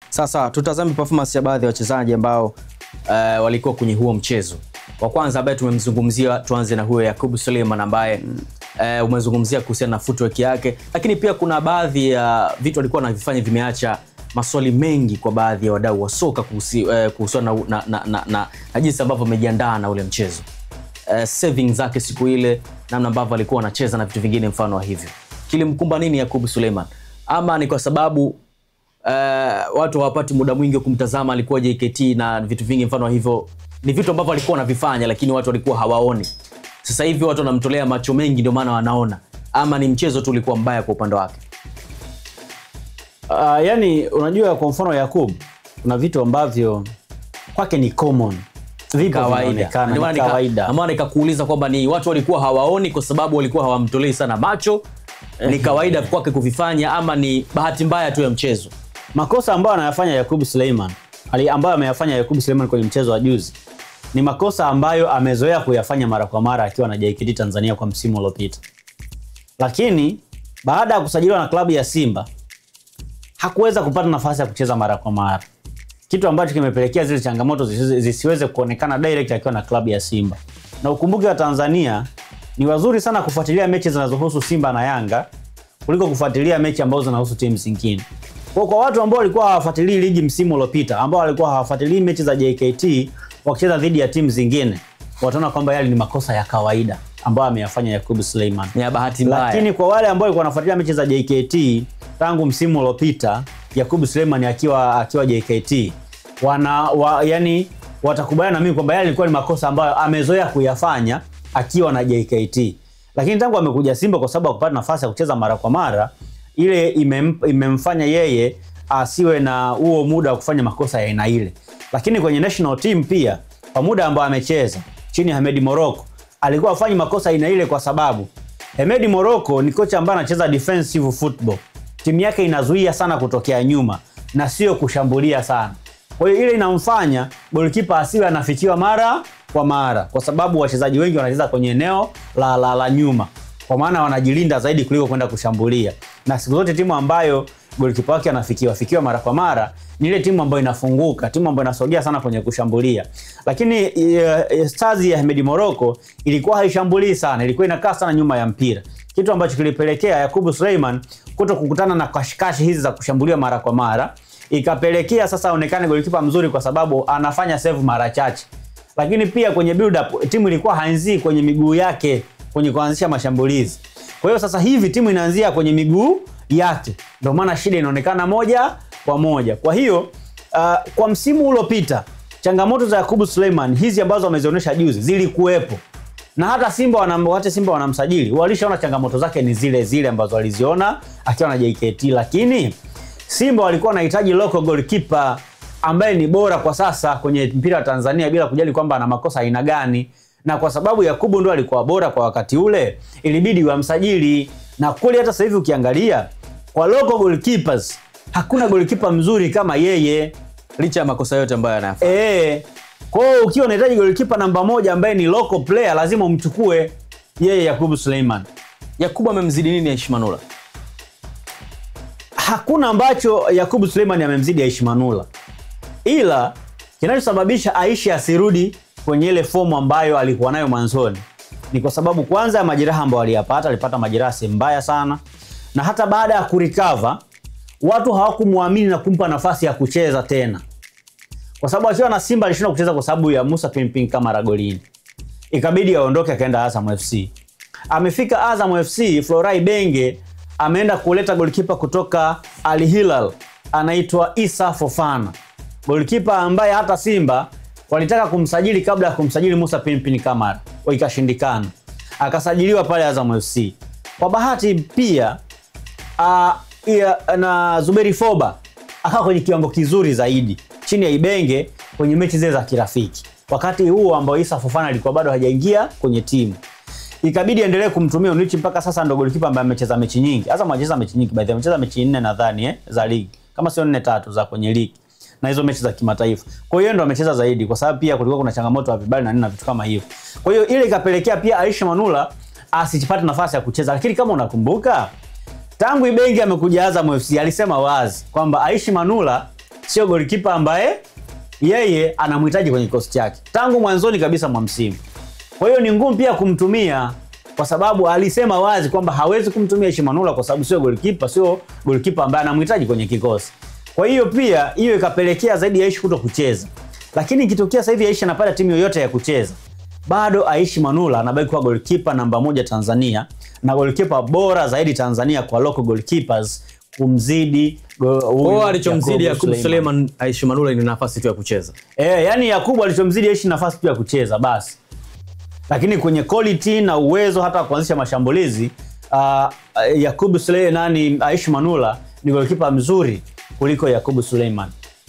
Sasa tutazame performance ya baadhi ya wachezaji ambao walikuwa kwenye huo mchezo. Wa kwanza ambaye tumemzungumzia, tuanze na huyo Yakub Suleiman ambaye umezungumzia kuhusiana na footwork yake, lakini pia kuna baadhi ya vitu alikuwa anavifanya vimeacha maswali mengi kwa baadhi ya wadau wa soka kuhusiana na jinsi ambavyo amejiandaa na ule mchezo. Saving zake siku ile, namna ambavyo alikuwa anacheza na vitu vingine mfano wa hivyo. Kilimkumba nini Yakub Suleiman? Ama ni kwa sababu watu hawapati muda mwingi kumtazama, alikuwa JKT na vitu vingi mfano wa hivyo, ni vitu ambavyo alikuwa anavifanya lakini watu walikuwa hawaoni. Sasa hivi watu wanamtolea macho mengi ndio maana wanaona, ama ni mchezo tu ulikuwa mbaya kwa upande wake? Yani unajua kwa mfano Yakub kuna vitu ambavyo kwake ni common, vipo kawaida. Maana nikakuuliza kwamba ni watu walikuwa hawaoni kwa sababu walikuwa hawamtolei sana macho, ni kawaida kwake kuvifanya, ama ni bahati mbaya tu ya mchezo? Makosa ambayo anayafanya Yakub Suleiman, ambayo ameyafanya Yakub Suleiman kwenye mchezo wa juzi, ni makosa ambayo amezoea kuyafanya mara kwa mara akiwa na JKT Tanzania kwa msimu uliopita. Lakini baada ya kusajiliwa na klabu ya Simba hakuweza kupata nafasi ya kucheza mara kwa mara, kitu ambacho kimepelekea zile changamoto zisiweze kuonekana direct akiwa na klabu ya Simba. Na ukumbuke wa Tanzania ni wazuri sana kufuatilia mechi zinazohusu Simba na Yanga kuliko kufuatilia mechi ambazo zinahusu timu zingine. Kwa watu ambao walikuwa hawafuatilii ligi msimu uliopita, ambao walikuwa hawafuatilii mechi za JKT wakicheza dhidi ya timu zingine, wataona kwamba yale ni makosa ya kawaida ambayo ameyafanya Yakub Suleiman. Ni bahati mbaya. Lakini kwa wale ambao walikuwa wanafuatilia mechi za JKT tangu msimu uliopita, Yakub Suleiman akiwa JKT, yani watakubaliana na mimi kwamba yale yalikuwa ni makosa ambayo amezoea kuyafanya akiwa na JKT. Lakini tangu amekuja Simba, kwa sababu akupata nafasi ya kucheza mara kwa mara, ile imemfanya yeye asiwe na huo muda wa kufanya makosa ya aina ile. Lakini kwenye national team pia, kwa muda ambao amecheza chini ya Hemedi Morocco, alikuwa afanye makosa aina ile kwa sababu Hemedi Morocco ni kocha ambaye anacheza defensive football. Timu yake inazuia sana kutokea nyuma na sio kushambulia sana. Kwa hiyo ile inamfanya goalkeeper asiwe anafikiwa mara kwa mara, kwa sababu wachezaji wengi wanacheza kwenye eneo la nyuma, kwa maana wanajilinda zaidi kuliko kwenda kushambulia. Na siku zote timu ambayo goalkeeper wake anafikiwa mara kwa mara ni ile timu ambayo inafunguka, timu ambayo inasogea sana kwenye kushambulia. Lakini Stars ya Hemedi Morocco ilikuwa haishambulii sana, ilikuwa inakaa sana nyuma ya mpira, kitu ambacho kilipelekea Yakub Suleiman kutokukutana na kashikashi hizi za kushambulia mara kwa mara. Ikapelekea sasa aonekane goalkeeper mzuri kwa sababu anafanya save mara chache. Lakini pia kwenye build up timu ilikuwa haanzii kwenye miguu yake kwenye kuanzisha mashambulizi. Kwa hiyo sasa hivi timu inaanzia kwenye miguu yake, ndio maana shida inaonekana moja kwa moja. Kwa hiyo kwa msimu uliopita changamoto za Yakub Suleiman hizi ambazo amezionyesha juzi zilikuwepo, na hata Simba wanamsajili walishaona changamoto zake ni zile zile ambazo waliziona akiwa na JKT. Lakini Simba walikuwa wanahitaji local goalkeeper ambaye ni bora kwa sasa kwenye mpira wa Tanzania, bila kujali kwamba ana makosa aina gani. Na kwa sababu Yakubu ndo alikuwa bora kwa wakati ule, ilibidi wamsajili. Na kweli hata sasa hivi ukiangalia kwa local goalkeepers hakuna goalkeeper mzuri kama yeye, licha ya makosa yote ambayo anayafanya. Kwa hiyo ukiwa unahitaji goalkeeper namba 1 ambaye ni local player, lazima umchukue yeye Yakub Suleiman. Yakub amemzidi nini Aishi Manula? Hakuna ambacho Yakub Suleiman amemzidi Aishi Manula, ila kinachosababisha Aishi asirudi kwenye ile fomu ambayo alikuwa nayo mwanzoni ni kwa sababu kwanza ya majeraha ambayo alipata majeraha mbaya sana, na hata baada ya kurecover watu hawakumuamini na kumpa nafasi ya kucheza tena, kwa sababu akiwa na Simba alishindwa kucheza kwa sababu ya Musa Pimpin Kamara golini, ikabidi aondoke akaenda Azam FC. Amefika Azam FC, Florai Benge ameenda kuleta goalkeeper kutoka Al Hilal anaitwa Issa Fofana, goalkeeper ambaye hata Simba walitaka kumsajili kabla ya kumsajili Musa Pimpin Kamara, ikashindikana, akasajiliwa pale Azam FC. Kwa bahati pia na Zuberi Foba akawa kwenye kiwango kizuri zaidi chini ya Ibenge kwenye mechi zile za kirafiki, wakati huo ambao Issa Fofana alikuwa bado hajaingia kwenye timu. Ikabidi endelee kumtumia Onichi mpaka sasa ndo goalkeeper ambaye amecheza mechi nyingi. Azam amecheza mechi nyingi, baadhi amecheza mechi 4 nadhani za ligi, kama sio 4-3 za kwenye ligi, na hizo mechi za kimataifa. Kwa hiyo ndo amecheza zaidi, kwa sababu pia kulikuwa kuna changamoto ya vibali na vitu kama hivyo. Kwa hiyo ile ikapelekea pia Aishi Manula asipate nafasi ya kucheza. Lakini kama unakumbuka, tangu Ibenge amekuja Azam FC alisema wazi kwamba Aishi Manula sio golikipa ambaye yeye anamhitaji kwenye kikosi chake tangu mwanzoni kabisa mwa msimu. Kwa hiyo ni ngumu pia kumtumia, kwa sababu alisema wazi kwamba hawezi kumtumia Aishi Manula kwa sababu sio golikipa ambaye anamhitaji kwenye kikosi. Kwa hiyo pia hiyo ikapelekea zaidi Aishi kuto kucheza. Lakini ikitokea sasa hivi Aishi anapata timu yoyote ya kucheza, bado Aishi Manula anabaki kuwa golikipa namba 1 Tanzania na golikipa bora zaidi Tanzania kwa local goalkeepers kumzidi alichomzidi Yakub Suleiman. Aishi Manula ni nafasi tu ya kucheza. Yani Yakub alichomzidi Aishi nafasi tu ya kucheza basi. Lakini kwenye quality na uwezo hata kuanzisha mashambulizi, Yakub Suleiman Aishi Manula ni golikipa mzuri kuliko Yakub Suleiman.